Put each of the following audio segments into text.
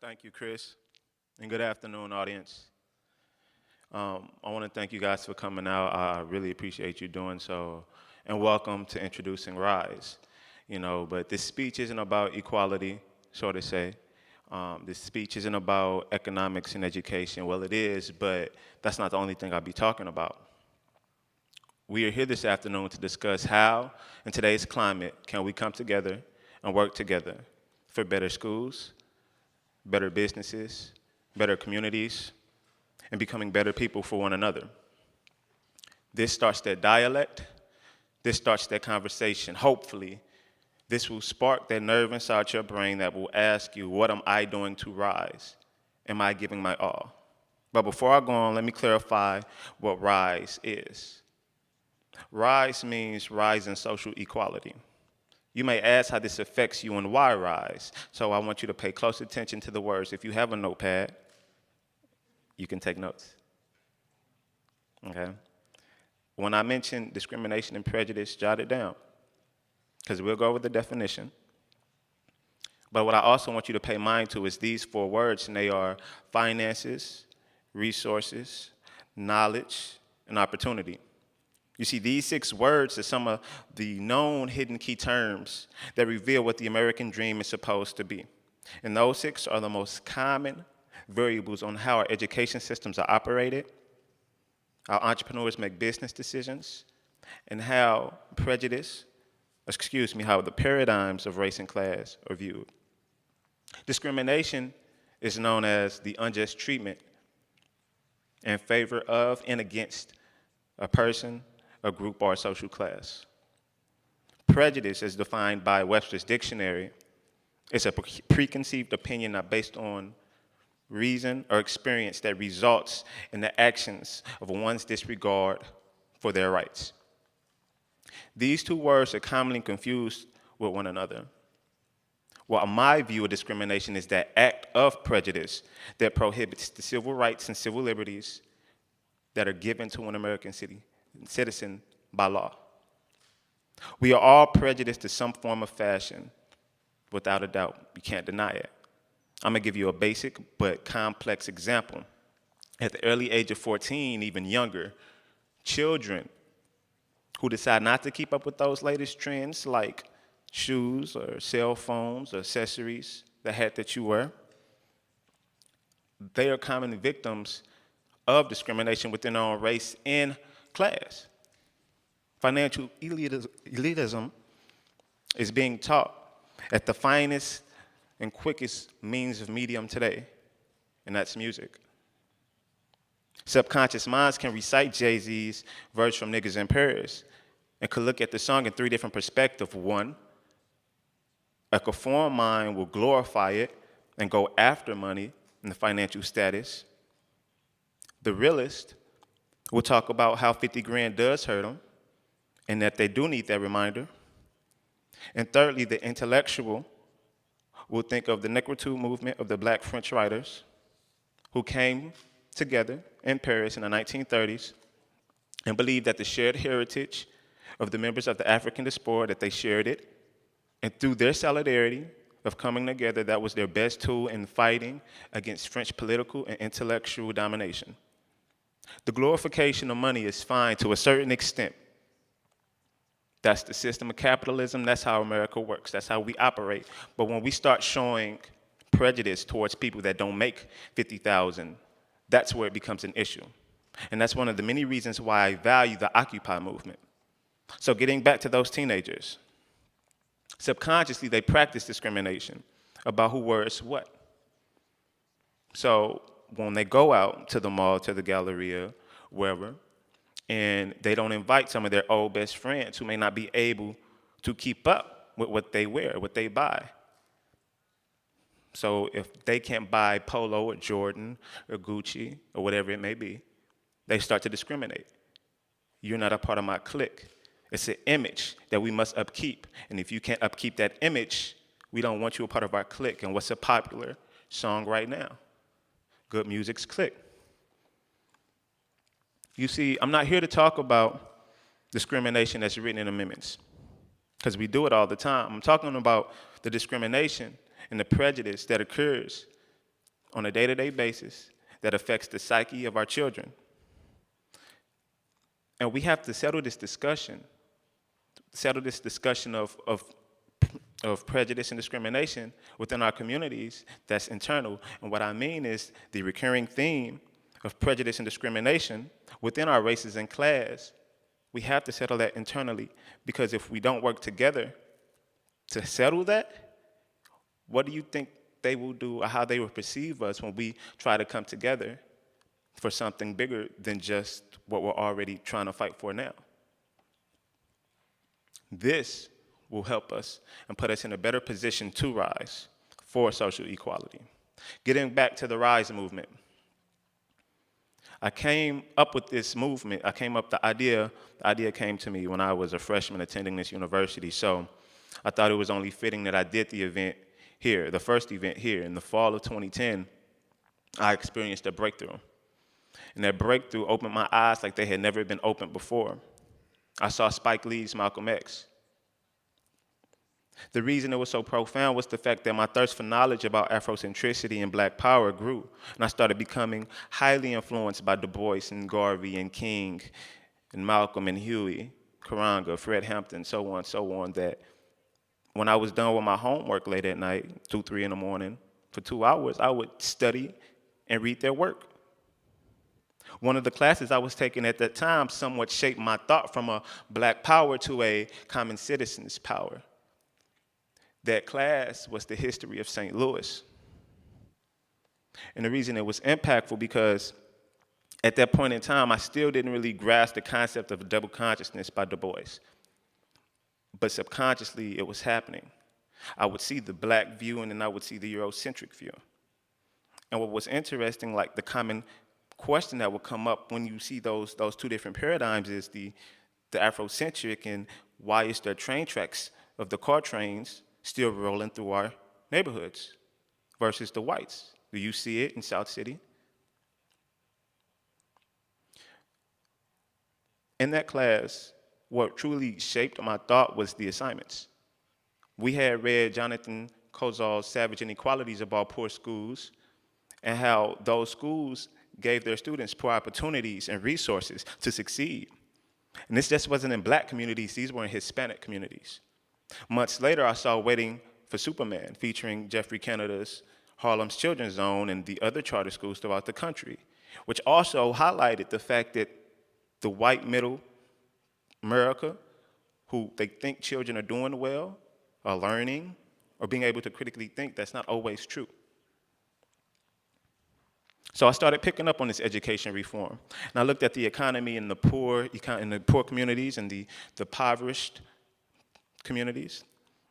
Thank you, Chris, and good afternoon, audience. I want to thank you guys for coming out. I really appreciate you doing so, and welcome to Introducing Rise. But this speech isn't about equality, so to say. This speech isn't about economics and education. Well, it is, but that's not the only thing I'll be talking about. We are here this afternoon to discuss how, in today's climate, can we come together and work together for better schools, better businesses, better communities, and becoming better people for one another. This starts that dialect. This starts that conversation. Hopefully, this will spark that nerve inside your brain that will ask you, what am I doing to rise? Am I giving my all? But before I go on, let me clarify what rise is. Rise means rise in social equality. You may ask how this affects you and why rise. So I want you to pay close attention to the words. If you have a notepad, you can take notes. Okay? When I mention discrimination and prejudice, jot it down, because we'll go over the definition. But what I also want you to pay mind to is these four words, and they are finances, resources, knowledge, and opportunity. You see, these 6 words are some of the known hidden key terms that reveal what the American dream is supposed to be. And those 6 are the most common variables on how our education systems are operated, how entrepreneurs make business decisions, and how how the paradigms of race and class are viewed. Discrimination is known as the unjust treatment in favor of and against a person, a group, or a social class. Prejudice, as defined by Webster's dictionary, is a preconceived opinion not based on reason or experience that results in the actions of one's disregard for their rights. These 2 words are commonly confused with one another. Well, my view of discrimination is that act of prejudice that prohibits the civil rights and civil liberties that are given to an American citizen by law. We are all prejudiced to some form of fashion, without a doubt. You can't deny it. I'm going to give you a basic but complex example. At the early age of 14, even younger, children who decide not to keep up with those latest trends like shoes or cell phones or accessories, the hat that you wear, they are common victims of discrimination within their own race and class. Financial elitism is being taught at the finest and quickest means of medium today, and that's music. Subconscious minds can recite Jay-Z's verse from Niggas in Paris and could look at the song in 3 different perspectives. One, a conformed mind will glorify it and go after money and the financial status. The realist will talk about how 50 grand does hurt them and that they do need that reminder. And thirdly, the intellectual will think of the Negritude movement of the Black French writers who came together in Paris in the 1930s and believed that the shared heritage of the members of the African diaspora, that they shared it, and through their solidarity of coming together, that was their best tool in fighting against French political and intellectual domination. The glorification of money is fine to a certain extent. That's the system of capitalism. That's how America works. That's how we operate. But when we start showing prejudice towards people that don't make $50,000, that's where it becomes an issue. And that's one of the many reasons why I value the Occupy movement. So getting back to those teenagers, subconsciously they practice discrimination about who wears what. So when they go out to the mall, to the Galleria, wherever, and they don't invite some of their old best friends who may not be able to keep up with what they wear, what they buy. So if they can't buy Polo or Jordan or Gucci or whatever it may be, they start to discriminate. You're not a part of my clique. It's an image that we must upkeep. And if you can't upkeep that image, we don't want you a part of our clique. And what's a popular song right now? Good Music's Clique. You see, I'm not here to talk about discrimination that's written in amendments, because we do it all the time. I'm talking about the discrimination and the prejudice that occurs on a day-to-day basis that affects the psyche of our children. And we have to settle this discussion of prejudice and discrimination within our communities that's internal. And what I mean is the recurring theme of prejudice and discrimination within our races and class. We have to settle that internally, because if we don't work together to settle that, what do you think they will do, or how they will perceive us when we try to come together for something bigger than just what we're already trying to fight for now? This will help us and put us in a better position to rise for social equality. Getting back to the RISE movement, I came up with this movement. The idea came to me when I was a freshman attending this university. So I thought it was only fitting that I did the event here, the first event here. In the fall of 2010, I experienced a breakthrough. And that breakthrough opened my eyes like they had never been opened before. I saw Spike Lee's Malcolm X. The reason it was so profound was the fact that my thirst for knowledge about Afrocentricity and Black power grew, and I started becoming highly influenced by Du Bois and Garvey and King and Malcolm and Huey, Karanga, Fred Hampton, so on, that when I was done with my homework late at night, 2, 3 in the morning, for 2 hours, I would study and read their work. One of the classes I was taking at that time somewhat shaped my thought from a Black power to a common citizen's power. That class was the history of St. Louis. And the reason it was impactful, because at that point in time, I still didn't really grasp the concept of double consciousness by Du Bois. But subconsciously, it was happening. I would see the Black view, and then I would see the Eurocentric view. And what was interesting, like the common question that would come up when you see those two different paradigms is the Afrocentric, and why is there train tracks of the car trains still rolling through our neighborhoods versus the whites? Do you see it in South City? In that class, what truly shaped my thought was the assignments. We had read Jonathan Kozol's Savage Inequalities about poor schools, and how those schools gave their students poor opportunities and resources to succeed. And this just wasn't in Black communities, these were in Hispanic communities. Months later, I saw Waiting for Superman, featuring Jeffrey Canada's Harlem's Children's Zone and the other charter schools throughout the country, which also highlighted the fact that the white middle America, who they think children are doing well, are learning, or being able to critically think, that's not always true. So I started picking up on this education reform. And I looked at the economy in the poor communities and the impoverished communities.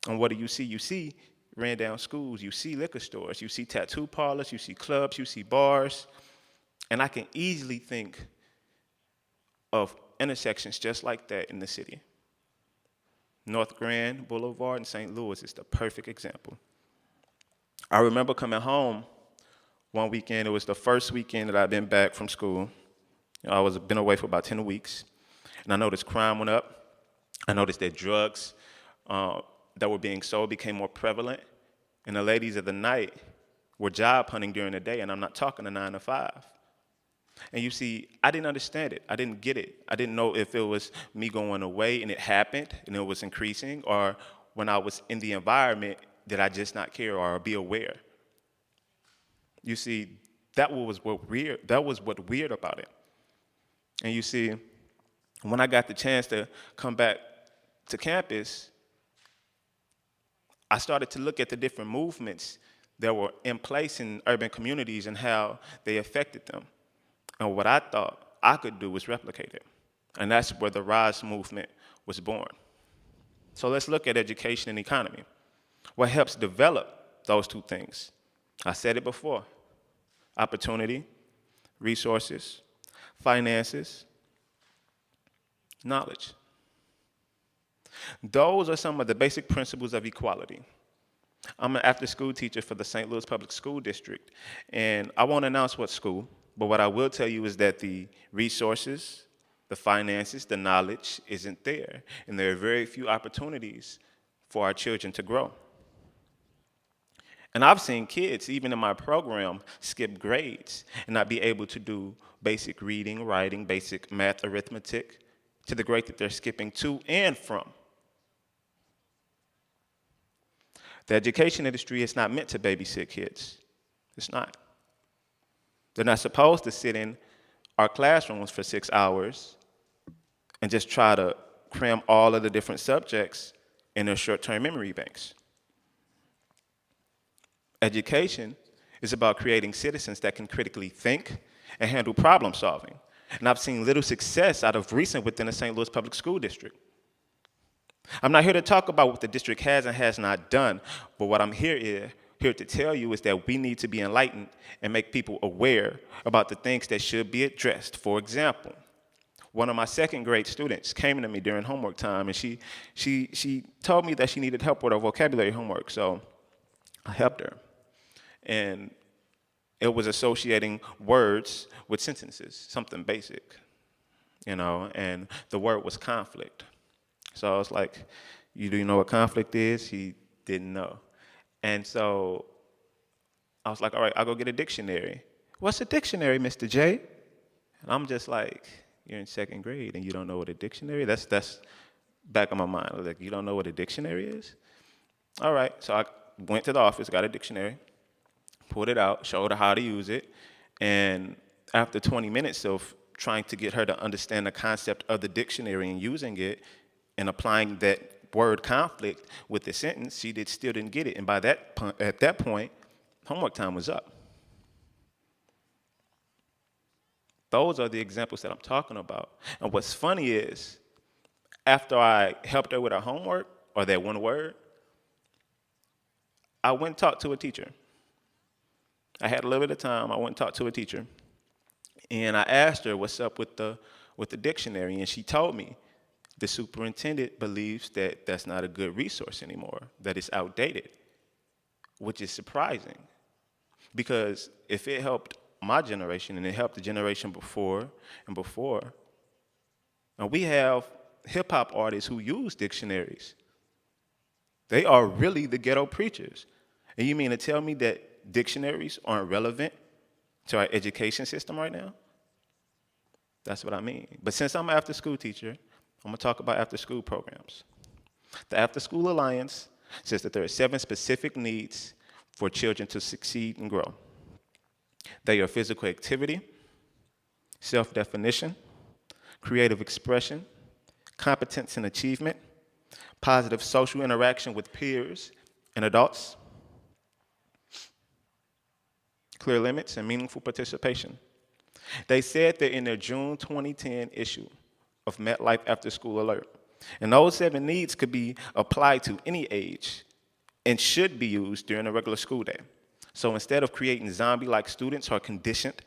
And what do you see? You see ran down schools, you see liquor stores, you see tattoo parlors, you see clubs, you see bars. And I can easily think of intersections just like that in the city. North Grand Boulevard in St. Louis is the perfect example. I remember coming home one weekend. It was the first weekend that I'd been back from school. I been away for about 10 weeks. And I noticed crime went up. I noticed that drugs that were being sold became more prevalent. And the ladies of the night were job hunting during the day, and I'm not talking a 9 to 5. And you see, I didn't understand it. I didn't get it. I didn't know if it was me going away and it happened and it was increasing, or when I was in the environment, did I just not care or be aware? You see, that was what weird about it. And you see, when I got the chance to come back to campus, I started to look at the different movements that were in place in urban communities and how they affected them. And what I thought I could do was replicate it. And that's where the RISE movement was born. So let's look at education and economy. What helps develop those two things? I said it before: opportunity, resources, finances, knowledge. Those are some of the basic principles of equality. I'm an after-school teacher for the St. Louis Public School District, and I won't announce what school, but what I will tell you is that the resources, the finances, the knowledge isn't there, and there are very few opportunities for our children to grow. And I've seen kids, even in my program, skip grades and not be able to do basic reading, writing, basic math, arithmetic, to the grade that they're skipping to and from. The education industry is not meant to babysit kids. It's not. They're not supposed to sit in our classrooms for 6 hours and just try to cram all of the different subjects in their short-term memory banks. Education is about creating citizens that can critically think and handle problem solving. And I've seen little success out of recent within the St. Louis Public School District. I'm not here to talk about what the district has and has not done, but what I'm here to tell you is that we need to be enlightened and make people aware about the things that should be addressed. For example, one of my second grade students came to me during homework time, and she told me that she needed help with her vocabulary homework, so I helped her. And it was associating words with sentences, something basic, and the word was conflict. So I was like, do you know what conflict is? He didn't know. And so I was like, all right, I'll go get a dictionary. What's a dictionary, Mr. J? And I'm just like, you're in second grade and you don't know what a dictionary is? That's back of my mind. I was like, you don't know what a dictionary is? All right, so I went to the office, got a dictionary, pulled it out, showed her how to use it, and after 20 minutes of trying to get her to understand the concept of the dictionary and using it and applying that word conflict with the sentence, she still didn't get it. And at that point, homework time was up. Those are the examples that I'm talking about. And what's funny is, after I helped her with her homework, or that one word, I went and talked to a teacher. I had a little bit of time. I went and talked to a teacher. And I asked her what's up with the dictionary, and she told me the superintendent believes that that's not a good resource anymore, that it's outdated, which is surprising. Because if it helped my generation and it helped the generation before and before, and we have hip-hop artists who use dictionaries. They are really the ghetto preachers. And you mean to tell me that dictionaries aren't relevant to our education system right now? That's what I mean. But since I'm an after-school teacher, I'm going to talk about after-school programs. The After School Alliance says that there are 7 specific needs for children to succeed and grow. They are physical activity, self-definition, creative expression, competence and achievement, positive social interaction with peers and adults, clear limits, and meaningful participation. They said that in their June 2010 issue of MetLife After School Alert, and those 7 needs could be applied to any age and should be used during a regular school day. So instead of creating zombie-like students who are conditioned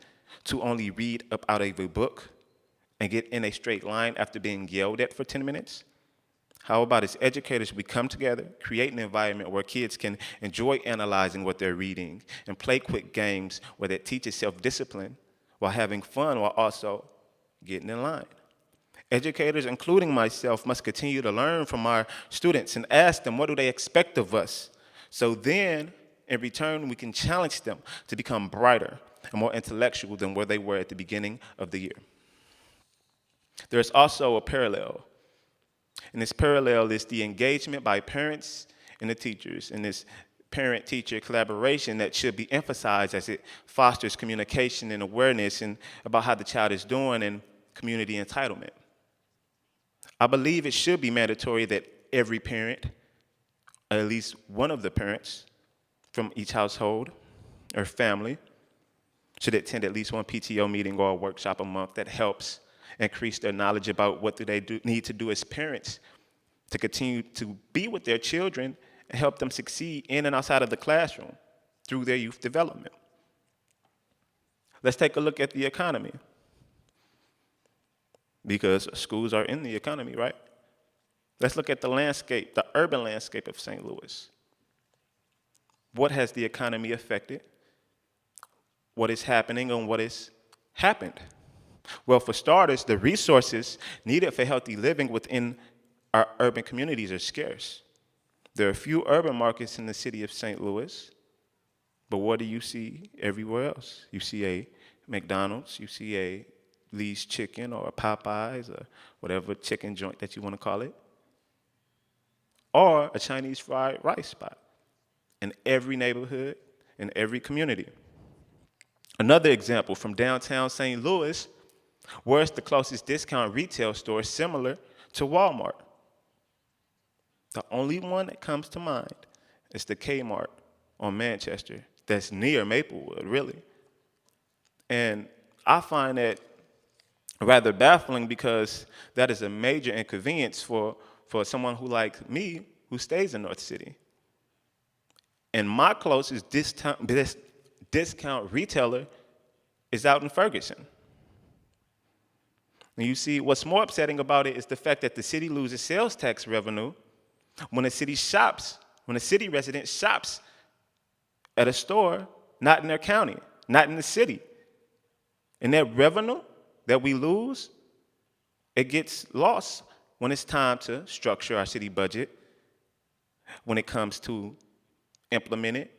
to only read up out of a book and get in a straight line after being yelled at for 10 minutes, how about as educators we come together, create an environment where kids can enjoy analyzing what they're reading and play quick games where that teaches self-discipline while having fun while also getting in line. Educators, including myself, must continue to learn from our students and ask them what do they expect of us. So then, in return, we can challenge them to become brighter and more intellectual than where they were at the beginning of the year. There's also a parallel. And this parallel is the engagement by parents and the teachers, and this parent-teacher collaboration that should be emphasized as it fosters communication and awareness and about how the child is doing and community entitlement. I believe it should be mandatory that every parent, or at least one of the parents from each household or family, should attend at least one PTO meeting or a workshop a month that helps increase their knowledge about what they need to do as parents to continue to be with their children and help them succeed in and outside of the classroom through their youth development. Let's take a look at the economy, because schools are in the economy, right? Let's look at the landscape, the urban landscape of St. Louis. What has the economy affected? What is happening and what has happened? Well, for starters, the resources needed for healthy living within our urban communities are scarce. There are few urban markets in the city of St. Louis, But what do you see everywhere else? You see a McDonald's, you see a Lee's Chicken or a Popeyes or whatever chicken joint that you want to call it, or a Chinese fried rice spot in every neighborhood, in every community. Another example from downtown St. Louis, where's the closest discount retail store similar to Walmart? The only one that comes to mind is the Kmart on Manchester that's near Maplewood, really. And I find that rather baffling because that is a major inconvenience for someone who, like me, who stays in North City. And my closest discount retailer is out in Ferguson. And you see, what's more upsetting about it is the fact that the city loses sales tax revenue when a city resident shops at a store not in their county, not in the city. And that revenue that we lose, it gets lost when it's time to structure our city budget, when it comes to implement it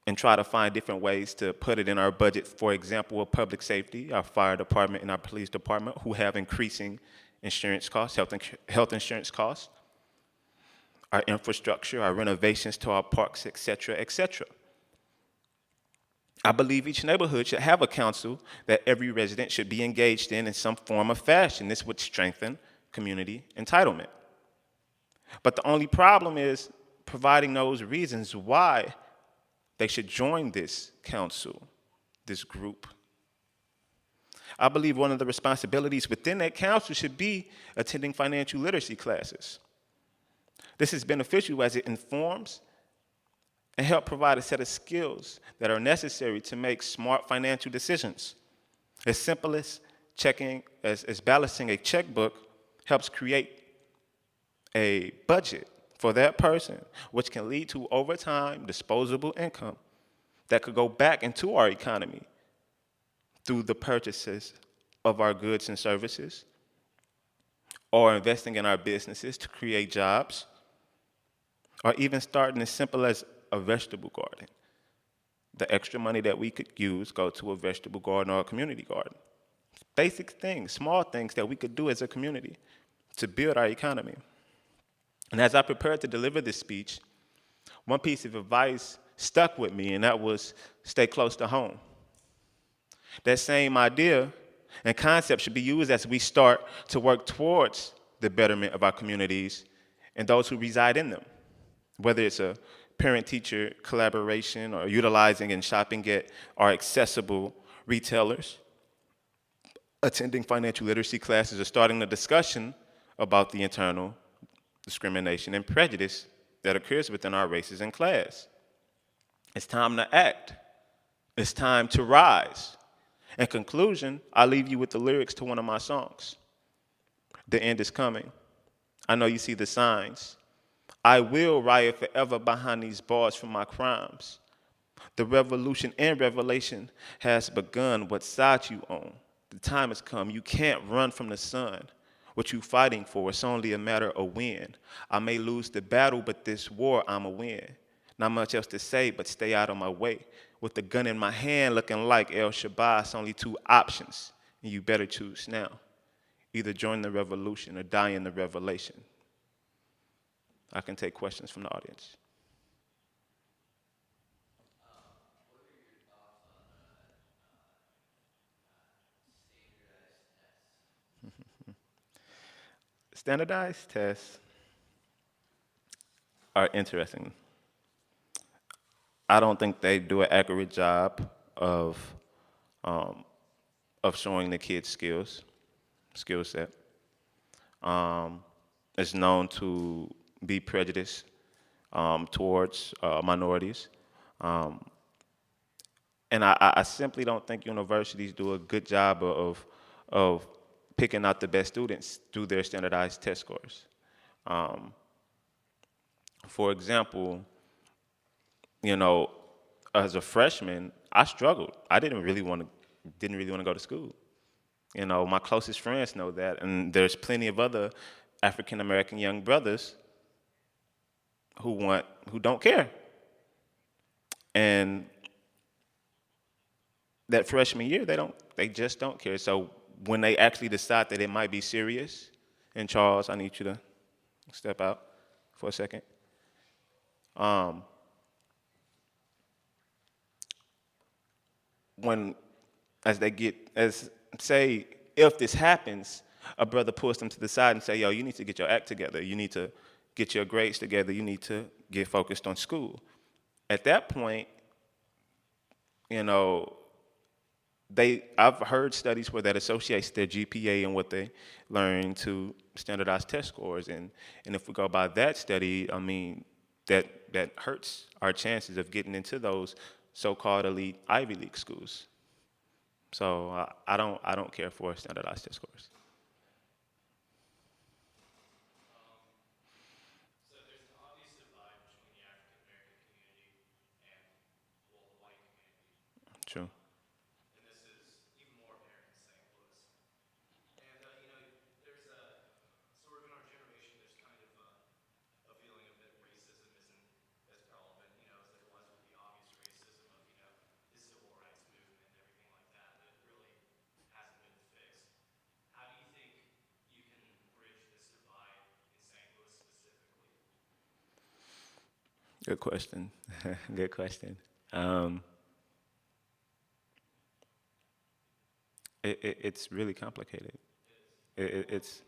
and try to find different ways to put it in our budget. For example, of public safety, our fire department and our police department, who have increasing insurance costs, health insurance costs, our infrastructure, our renovations to our parks, et cetera, et cetera. I believe each neighborhood should have a council that every resident should be engaged in some form of fashion. This would strengthen community entitlement. But the only problem is providing those reasons why they should join this council, this group. I believe one of the responsibilities within that council should be attending financial literacy classes. This is beneficial as it informs and help provide a set of skills that are necessary to make smart financial decisions. As simple as balancing a checkbook helps create a budget for that person, which can lead to, over time, disposable income that could go back into our economy through the purchases of our goods and services, or investing in our businesses to create jobs, or even starting as simple as a vegetable garden. The extra money that we could use go to a vegetable garden or a community garden. Basic things, small things that we could do as a community to build our economy. And as I prepared to deliver this speech, one piece of advice stuck with me, and that was stay close to home. That same idea and concept should be used as we start to work towards the betterment of our communities and those who reside in them, whether it's a parent-teacher collaboration or utilizing and shopping at our accessible retailers, attending financial literacy classes, or starting a discussion about the internal discrimination and prejudice that occurs within our races and class. It's time to act. It's time to rise. In conclusion, I leave you with the lyrics to one of my songs. The end is coming. I know you see the signs. I will riot forever behind these bars for my crimes. The revolution and revelation has begun. What side you on? The time has come. You can't run from the sun. What you fighting for, it's only a matter of when. I may lose the battle, but this war I'ma win. Not much else to say, but stay out of my way. With the gun in my hand looking like El Shabaab, it's only two options, and you better choose now. Either join the revolution or die in the revelation. I can take questions from the audience. What are your thoughts on standardized tests? Standardized tests are interesting. I don't think they do an accurate job of showing the kids skill set. It's known to be prejudiced towards minorities. And I simply don't think universities do a good job of picking out the best students through their standardized test scores. For example, as a freshman, I struggled. I didn't really want to go to school. My closest friends know that, and there's plenty of other African American young brothers who don't care. And that freshman year, they just don't care. So when they actually decide that it might be serious, and Charles, I need you to step out for a second. Um, when as they get as say if this happens, a brother pulls them to the side and say, "Yo, you need to get your act together. You need to get your grades together. You need to get focused on school." At that point, you know, I've heard studies where that associates their GPA and what they learn to standardized test scores, and if we go by that study, I mean that hurts our chances of getting into those so-called elite Ivy League schools. So I don't care for standardized test scores. So there's an obvious divide between the African American community and, well, the white community. True. And this is even more apparent in St. Louis. And, there's sort of in our generation, there's kind of a feeling of that racism isn't as prevalent, as there was with the obvious racism of, the civil rights movement and everything like that, that really hasn't been fixed. How do you think you can bridge this divide in St. Louis specifically? Good question. Good question. Um, it's really complicated. It's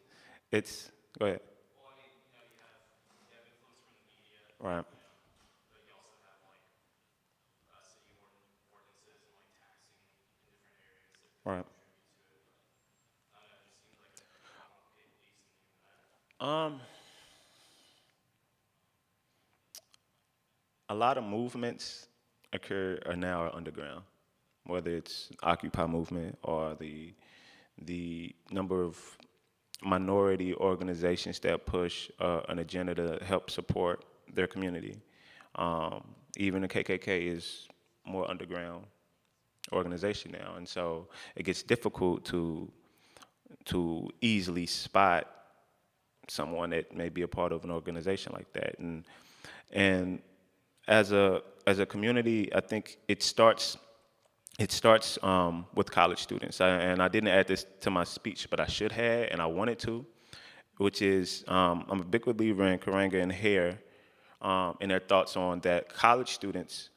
go ahead. Well, you have influence from the media, Right. but you also have like city ordinances and like taxing in different areas that Right. contribute to it. But I don't know, it just seems like a more complicated beast than even that. Um, a lot of movements occur are now underground, whether it's Occupy movement or the number of minority organizations that push an agenda to help support their community. Even the KKK is more underground organization now, and so it gets difficult to easily spot someone that may be a part of an organization like that. And as a community, I think it starts with college students. And I didn't add this to my speech, but I should have, and I wanted to, which is I'm a big believer in Karanga and Hare and their thoughts on that college students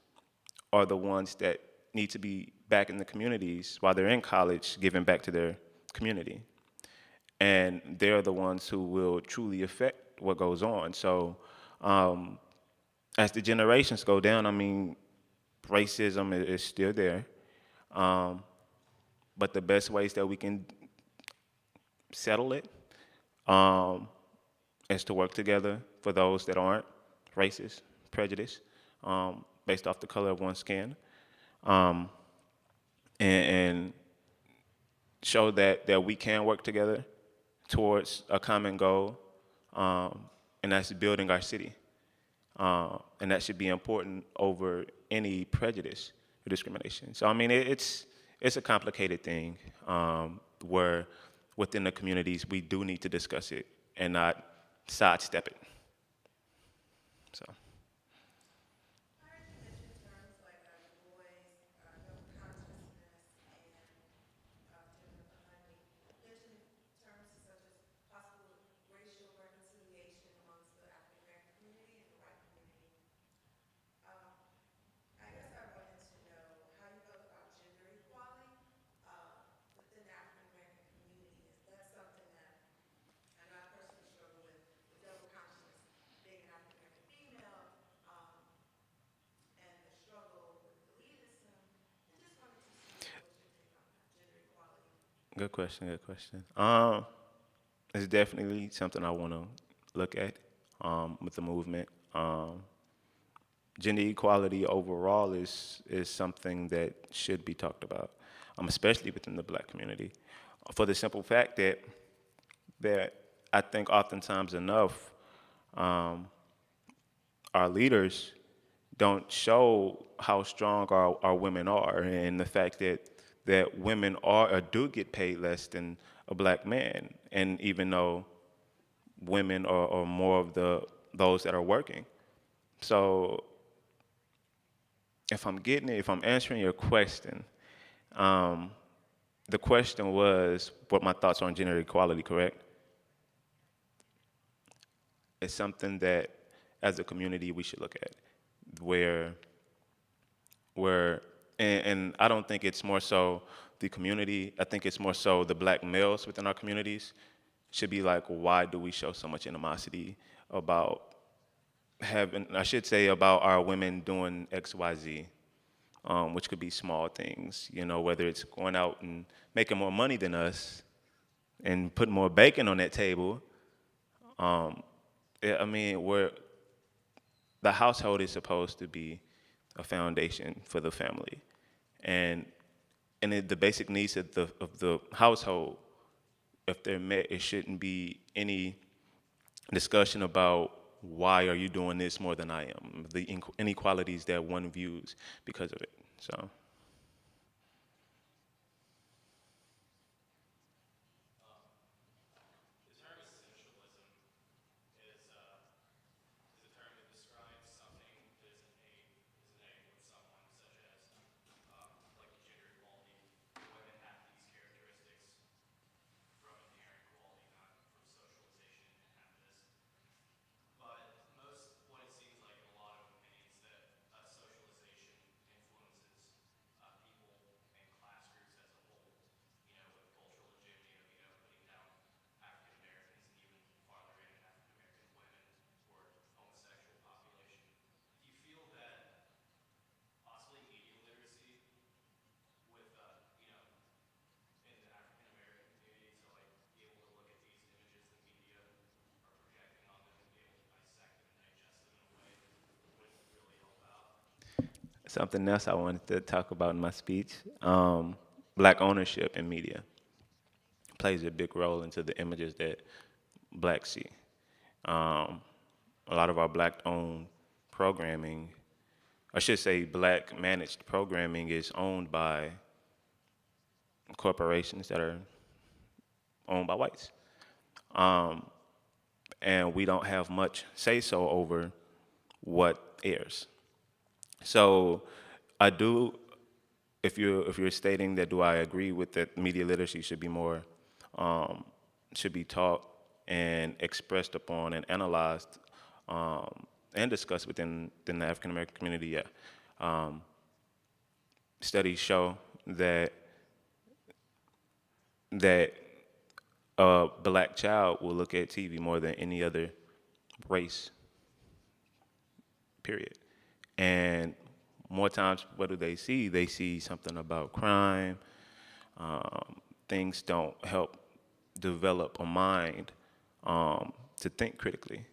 are the ones that need to be back in the communities while they're in college, giving back to their community. And they're the ones who will truly affect what goes on. So um, as the generations go down, I mean, racism is still there. Um, but the best ways that we can settle it um, is to work together for those that aren't racist, prejudice, based off the color of one's skin, um, and show that we can work together towards a common goal, and that's building our city. And that should be important over any prejudice or discrimination. So I mean, it's a complicated thing where within the communities we do need to discuss it and not sidestep it. So Heard you mention terms like Du Bois, double consciousness, and gender unbundling. Mention terms such as possible racial reconciliation amongst the African American community and the white community. Um, I guess I wanted to know how you felt about gender equality within the African American community. Is that something that I know I personally struggle with double consciousness, being an African American female, um, and the struggle with elitism, and just wanted to see what's your take on that, gender equality. good question. Good question. It's definitely something I want to look at with the movement. Gender equality overall is something that should be talked about, especially within the Black community, for the simple fact that I think oftentimes enough our leaders don't show how strong our women are, and the fact that women are or do get paid less than a Black man, and even though women are more of those that are working. So if I'm answering your question, Um, the question was what my thoughts on gender equality, correct? It's something that as a community we should look at, where where and I don't think it's more so the community. I think it's more so the black males within our communities should be like, why do we show so much animosity about having, I should say, about our women doing X, Y, Z, which could be small things, whether it's going out and making more money than us and putting more bacon on that table. I mean, the household is supposed to be a foundation for the family, and the basic needs of the household, if they're met, it shouldn't be any discussion about why are you doing this more than I am, the inequalities that one views because of it. So The term essentialism is a term that describes something that is innate with someone, such as like gender equality. Women have these characteristics from inherent quality, not from socialization, and have this. But what it seems like in a lot of opinions that socialization influences people and class groups as a whole. With cultural hegemony of putting down African Americans and even farther in African American women or homosexual population. Do you feel that possibly media literacy with in the African American community to like be able to look at these images the media are projecting on them and be able to dissect them and digest them in a way would really help out? something else I wanted to talk about in my speech, black ownership in media plays a big role into the images that blacks see. Um, a lot of our black-owned programming, I should say black-managed programming, is owned by corporations that are owned by whites. Um, and we don't have much say-so over what airs. So I do, if you're stating that, do I agree with that media literacy should be more, should be taught and expressed upon and analyzed, and discussed within the African American community? Yeah. Um, Studies show that a black child will look at TV more than any other race, period. And more times, what do they see? They see something about crime. Things don't help develop a mind, to think critically,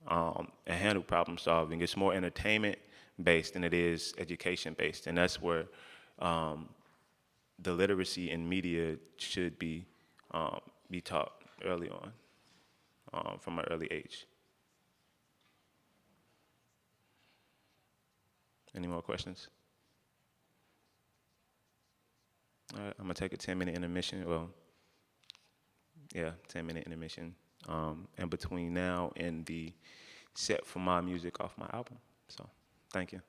and handle problem solving. It's more entertainment based than it is education based, and that's where the literacy in media should be taught early on, from an early age. Any more questions? All right, I'm gonna take a 10-minute intermission. Well, yeah, 10-minute intermission, in between now and the set for my music off my album. So, thank you.